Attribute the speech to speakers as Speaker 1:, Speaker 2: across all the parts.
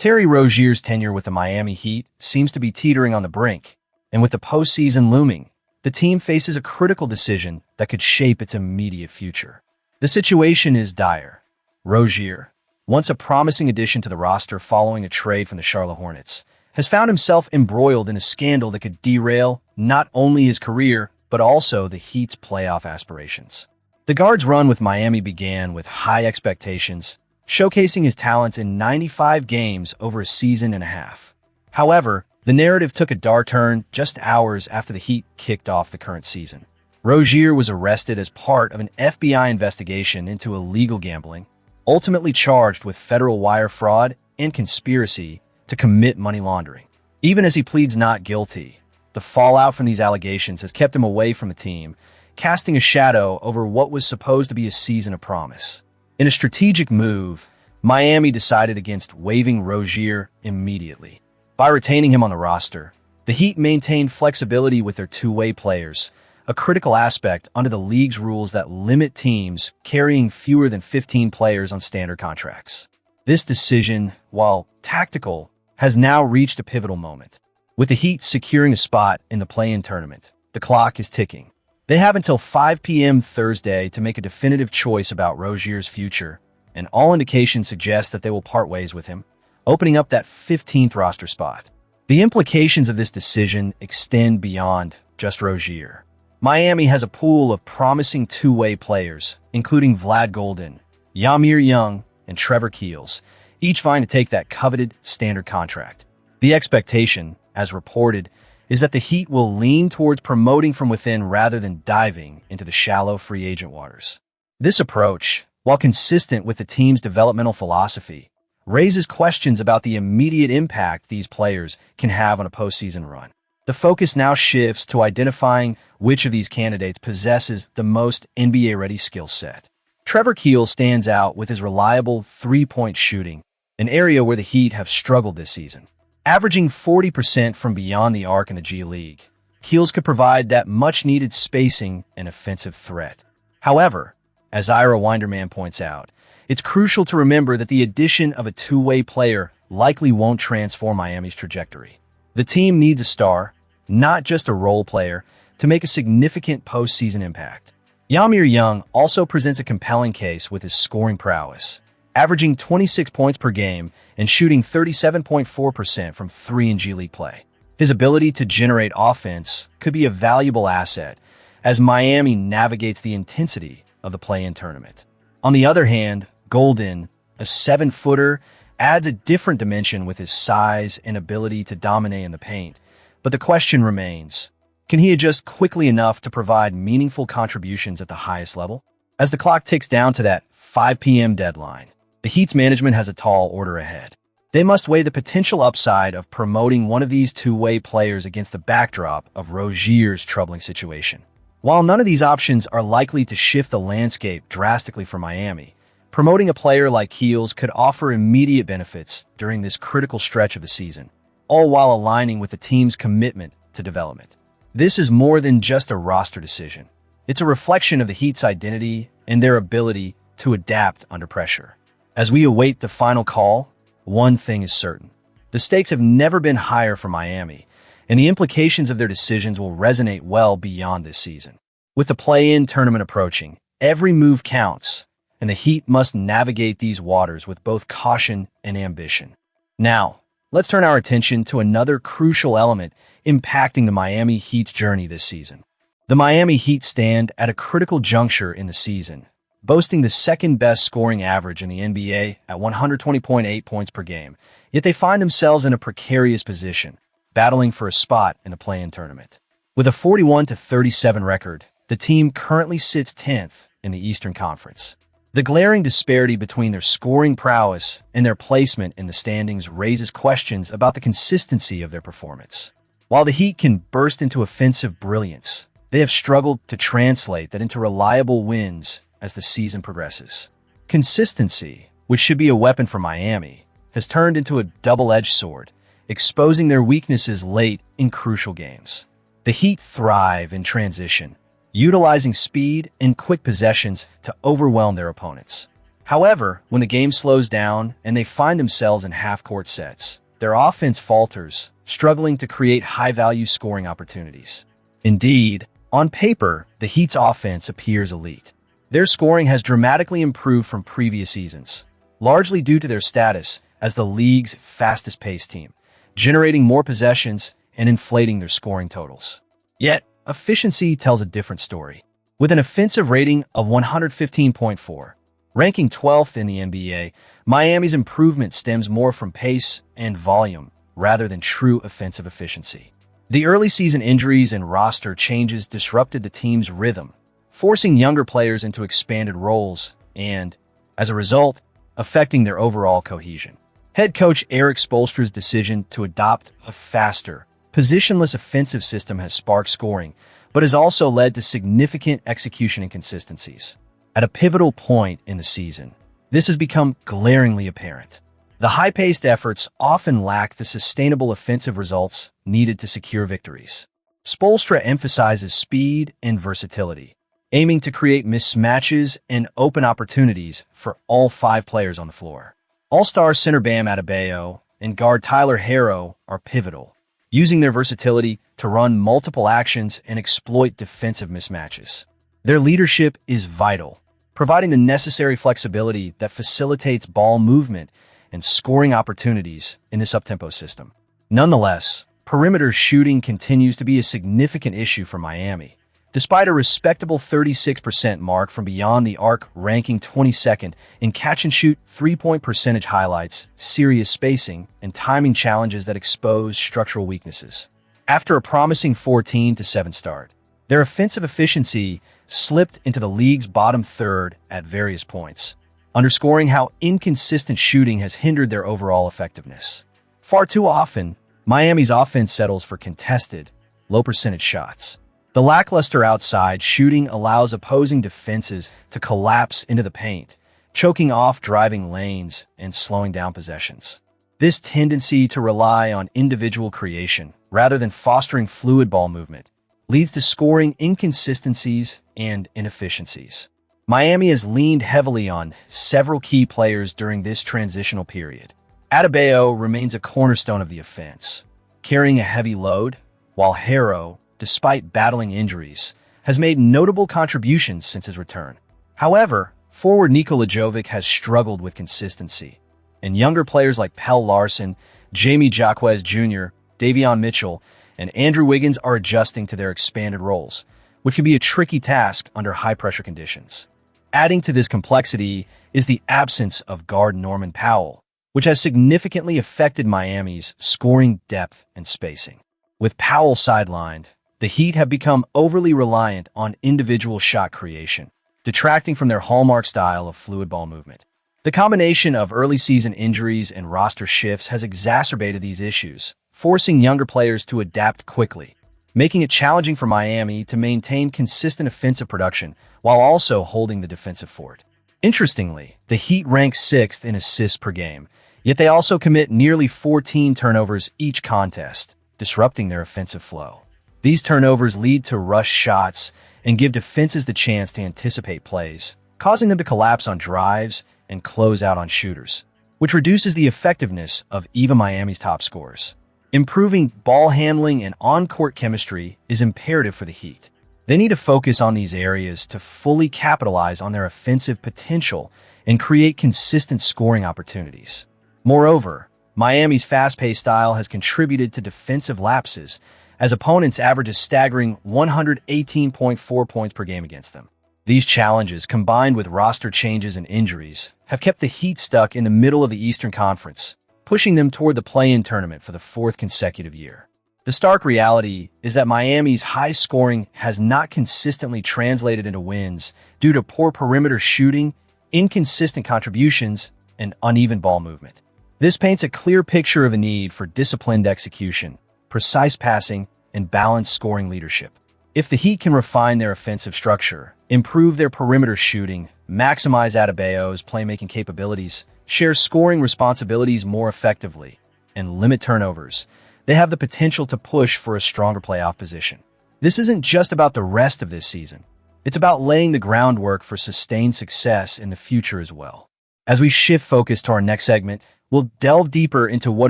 Speaker 1: Terry Rozier's tenure with the Miami Heat seems to be teetering on the brink, and with the postseason looming, the team faces a critical decision that could shape its immediate future. The situation is dire. Rozier, once a promising addition to the roster following a trade from the Charlotte Hornets, has found himself embroiled in a scandal that could derail not only his career, but also the Heat's playoff aspirations. The guard's run with Miami began with high expectations, showcasing his talents in 95 games over a season and a half. However, the narrative took a dark turn just hours after the Heat kicked off the current season. Rozier was arrested as part of an FBI investigation into illegal gambling, ultimately charged with federal wire fraud and conspiracy to commit money laundering. Even as he pleads not guilty, the fallout from these allegations has kept him away from the team, casting a shadow over what was supposed to be a season of promise. In a strategic move, Miami decided against waiving Rozier immediately. By retaining him on the roster, the Heat maintained flexibility with their two-way players, a critical aspect under the league's rules that limit teams carrying fewer than 15 players on standard contracts. This decision, while tactical, has now reached a pivotal moment. With the Heat securing a spot in the play-in tournament, the clock is ticking. They have until 5 p.m. Thursday to make a definitive choice about Rozier's future, and all indications suggest that they will part ways with him, opening up that 15th roster spot. The implications of this decision extend beyond just Rozier. Miami has a pool of promising two-way players, including Vlad Golden, Yamir Young, and Trevor Keels, each vying to take that coveted standard contract. The expectation, as reported, is that the Heat will lean towards promoting from within rather than diving into the shallow free agent waters. This approach, while consistent with the team's developmental philosophy, raises questions about the immediate impact these players can have on a postseason run. The focus now shifts to identifying which of these candidates possesses the most NBA-ready skill set. Trevor Keels stands out with his reliable three-point shooting, an area where the Heat have struggled this season. Averaging 40% from beyond the arc in the G League, Keels could provide that much-needed spacing and offensive threat. However, as Ira Winderman points out, it's crucial to remember that the addition of a two-way player likely won't transform Miami's trajectory. The team needs a star, not just a role player, to make a significant postseason impact. Yamir Young also presents a compelling case with his scoring prowess, averaging 26 points per game and shooting 37.4% from 3 in G League play. His ability to generate offense could be a valuable asset as Miami navigates the intensity of the play-in tournament. On the other hand, Golden, a 7-footer, adds a different dimension with his size and ability to dominate in the paint. But the question remains, can he adjust quickly enough to provide meaningful contributions at the highest level? As the clock ticks down to that 5 p.m. deadline, the Heat's management has a tall order ahead. They must weigh the potential upside of promoting one of these two-way players against the backdrop of Rozier's troubling situation. While none of these options are likely to shift the landscape drastically for Miami, promoting a player like Keels could offer immediate benefits during this critical stretch of the season, all while aligning with the team's commitment to development. This is more than just a roster decision. It's a reflection of the Heat's identity and their ability to adapt under pressure. As we await the final call, one thing is certain. The stakes have never been higher for Miami, and the implications of their decisions will resonate well beyond this season. With the play-in tournament approaching, every move counts, and the Heat must navigate these waters with both caution and ambition. Now, let's turn our attention to another crucial element impacting the Miami Heat's journey this season. The Miami Heat stand at a critical juncture in the season, boasting the second-best scoring average in the NBA at 120.8 points per game, yet they find themselves in a precarious position, battling for a spot in the play-in tournament. With a 41-37 record, the team currently sits 10th in the Eastern Conference. The glaring disparity between their scoring prowess and their placement in the standings raises questions about the consistency of their performance. While the Heat can burst into offensive brilliance, they have struggled to translate that into reliable wins as the season progresses. Consistency, which should be a weapon for Miami, has turned into a double-edged sword, exposing their weaknesses late in crucial games. The Heat thrive in transition, utilizing speed and quick possessions to overwhelm their opponents. However, when the game slows down and they find themselves in half-court sets, their offense falters, struggling to create high-value scoring opportunities. Indeed, on paper, the Heat's offense appears elite. Their scoring has dramatically improved from previous seasons, largely due to their status as the league's fastest-paced team, generating more possessions and inflating their scoring totals. Yet, efficiency tells a different story. With an offensive rating of 115.4, ranking 12th in the NBA, Miami's improvement stems more from pace and volume rather than true offensive efficiency. The early season injuries and roster changes disrupted the team's rhythm, forcing younger players into expanded roles and, as a result, affecting their overall cohesion. Head coach Eric Spoelstra's decision to adopt a faster, positionless offensive system has sparked scoring, but has also led to significant execution inconsistencies. At a pivotal point in the season, this has become glaringly apparent. The high-paced efforts often lack the sustainable offensive results needed to secure victories. Spoelstra emphasizes speed and versatility, aiming to create mismatches and open opportunities for all 5 players on the floor. All-star center Bam Adebayo and guard Tyler Herro are pivotal, using their versatility to run multiple actions and exploit defensive mismatches. Their leadership is vital, providing the necessary flexibility that facilitates ball movement and scoring opportunities in this up-tempo system. Nonetheless, perimeter shooting continues to be a significant issue for Miami. Despite a respectable 36% mark from beyond the arc, ranking 22nd in catch-and-shoot three-point percentage highlights, serious spacing, and timing challenges that expose structural weaknesses. After a promising 14-7 start, their offensive efficiency slipped into the league's bottom third at various points, underscoring how inconsistent shooting has hindered their overall effectiveness. Far too often, Miami's offense settles for contested, low-percentage shots. The lackluster outside shooting allows opposing defenses to collapse into the paint, choking off driving lanes and slowing down possessions. This tendency to rely on individual creation rather than fostering fluid ball movement leads to scoring inconsistencies and inefficiencies. Miami has leaned heavily on several key players during this transitional period. Adebayo remains a cornerstone of the offense, carrying a heavy load, while Herro, despite battling injuries, has made notable contributions since his return. However, forward Nikola Jovic has struggled with consistency, and younger players like Pelle Larsson, Jamie Jaquez Jr., Davion Mitchell, and Andrew Wiggins are adjusting to their expanded roles, which can be a tricky task under high-pressure conditions. Adding to this complexity is the absence of guard Norman Powell, which has significantly affected Miami's scoring depth and spacing. With Powell sidelined, the Heat have become overly reliant on individual shot creation, detracting from their hallmark style of fluid ball movement. The combination of early season injuries and roster shifts has exacerbated these issues, forcing younger players to adapt quickly, making it challenging for Miami to maintain consistent offensive production while also holding the defensive fort. Interestingly, the Heat rank 6th in assists per game, yet they also commit nearly 14 turnovers each contest, disrupting their offensive flow. These turnovers lead to rush shots and give defenses the chance to anticipate plays, causing them to collapse on drives and close out on shooters, which reduces the effectiveness of even Miami's top scorers. Improving ball handling and on-court chemistry is imperative for the Heat. They need to focus on these areas to fully capitalize on their offensive potential and create consistent scoring opportunities. Moreover, Miami's fast-paced style has contributed to defensive lapses, as opponents average a staggering 118.4 points per game against them. These challenges, combined with roster changes and injuries, have kept the Heat stuck in the middle of the Eastern Conference, pushing them toward the play-in tournament for the 4th consecutive year. The stark reality is that Miami's high scoring has not consistently translated into wins due to poor perimeter shooting, inconsistent contributions, and uneven ball movement. This paints a clear picture of a need for disciplined execution, precise passing, and balanced scoring leadership. If the Heat can refine their offensive structure, improve their perimeter shooting, maximize Adebayo's playmaking capabilities, share scoring responsibilities more effectively, and limit turnovers, they have the potential to push for a stronger playoff position. This isn't just about the rest of this season. It's about laying the groundwork for sustained success in the future as well. As we shift focus to our next segment, we'll delve deeper into what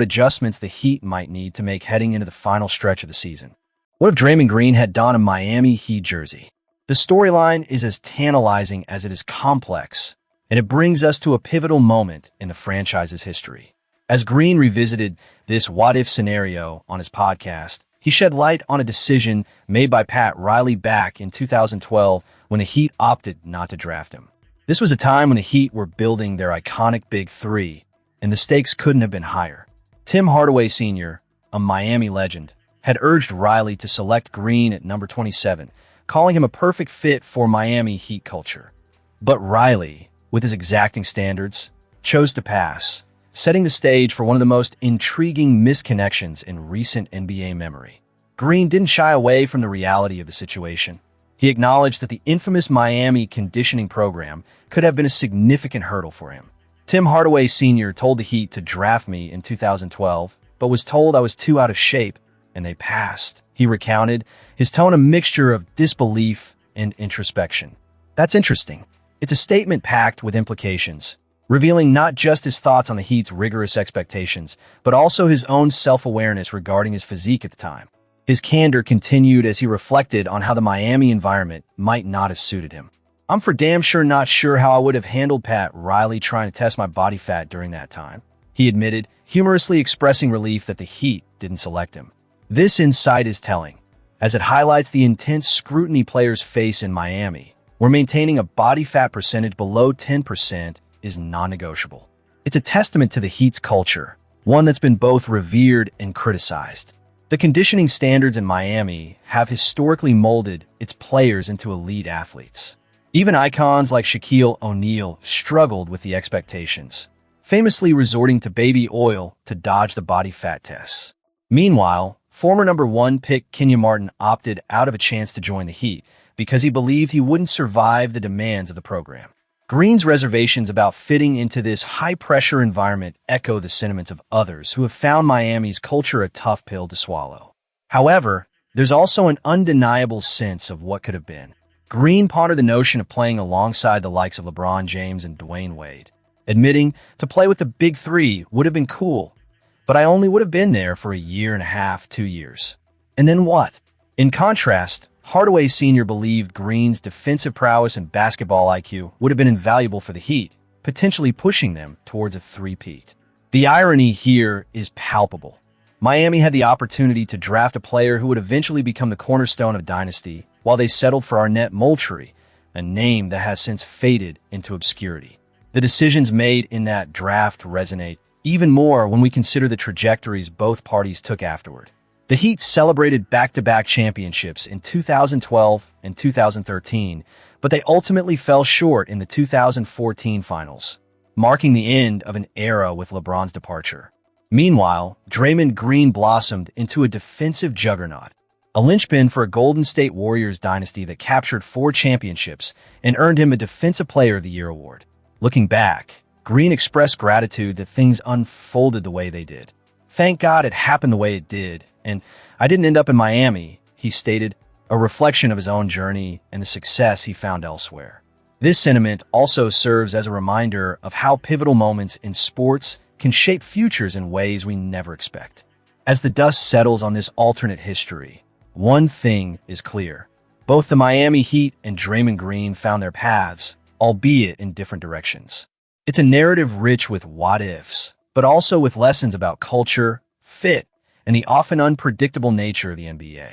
Speaker 1: adjustments the Heat might need to make heading into the final stretch of the season. What if Draymond Green had donned a Miami Heat jersey? The storyline is as tantalizing as it is complex, and it brings us to a pivotal moment in the franchise's history. As Green revisited this what-if scenario on his podcast, he shed light on a decision made by Pat Riley back in 2012 when the Heat opted not to draft him. This was a time when the Heat were building their iconic Big Three, and the stakes couldn't have been higher. Tim Hardaway Sr., a Miami legend, had urged Riley to select Green at number 27, calling him a perfect fit for Miami Heat culture. But Riley, with his exacting standards, chose to pass, setting the stage for one of the most intriguing misconnections in recent NBA memory. Green didn't shy away from the reality of the situation. He acknowledged that the infamous Miami conditioning program could have been a significant hurdle for him. Tim Hardaway Sr. told the Heat to draft me in 2012, but was told I was too out of shape, and they passed. He recounted, his tone a mixture of disbelief and introspection. That's interesting. It's a statement packed with implications, revealing not just his thoughts on the Heat's rigorous expectations, but also his own self-awareness regarding his physique at the time. His candor continued as he reflected on how the Miami environment might not have suited him. I'm for damn sure not sure how I would have handled Pat Riley trying to test my body fat during that time, he admitted, humorously expressing relief that the Heat didn't select him. This insight is telling, as it highlights the intense scrutiny players face in Miami, where maintaining a body fat percentage below 10% is non-negotiable. It's a testament to the Heat's culture, one that's been both revered and criticized. The conditioning standards in Miami have historically molded its players into elite athletes. Even icons like Shaquille O'Neal struggled with the expectations, famously resorting to baby oil to dodge the body fat tests. Meanwhile, former number 1 pick Kenyon Martin opted out of a chance to join the Heat because he believed he wouldn't survive the demands of the program. Green's reservations about fitting into this high-pressure environment echo the sentiments of others who have found Miami's culture a tough pill to swallow. However, there's also an undeniable sense of what could have been. Green pondered the notion of playing alongside the likes of LeBron James and Dwayne Wade, admitting to play with the Big Three would have been cool, but I only would have been there for a year and a half, 2 years. And then what? In contrast, Hardaway Sr. believed Green's defensive prowess and basketball IQ would have been invaluable for the Heat, potentially pushing them towards a three-peat. The irony here is palpable. Miami had the opportunity to draft a player who would eventually become the cornerstone of a dynasty, while they settled for Arnett Moultrie, a name that has since faded into obscurity. The decisions made in that draft resonate even more when we consider the trajectories both parties took afterward. The Heat celebrated back-to-back championships in 2012 and 2013, but they ultimately fell short in the 2014 finals, marking the end of an era with LeBron's departure. Meanwhile, Draymond Green blossomed into a defensive juggernaut, a linchpin for a Golden State Warriors dynasty that captured 4 championships and earned him a Defensive Player of the Year award. Looking back, Green expressed gratitude that things unfolded the way they did. Thank God it happened the way it did, and I didn't end up in Miami, he stated, a reflection of his own journey and the success he found elsewhere. This sentiment also serves as a reminder of how pivotal moments in sports can shape futures in ways we never expect. As the dust settles on this alternate history, one thing is clear. Both the Miami Heat and Draymond Green found their paths, albeit in different directions. It's a narrative rich with what-ifs, but also with lessons about culture, fit, and the often unpredictable nature of the NBA.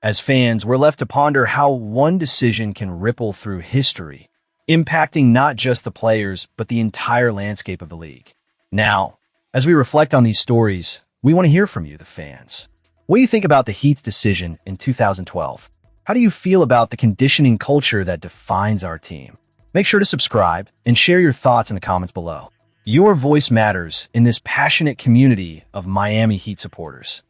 Speaker 1: As fans, we're left to ponder how one decision can ripple through history, impacting not just the players, but the entire landscape of the league. Now, as we reflect on these stories, we want to hear from you, the fans. What do you think about the Heat's decision in 2012? How do you feel about the conditioning culture that defines our team? Make sure to subscribe and share your thoughts in the comments below. Your voice matters in this passionate community of Miami Heat supporters.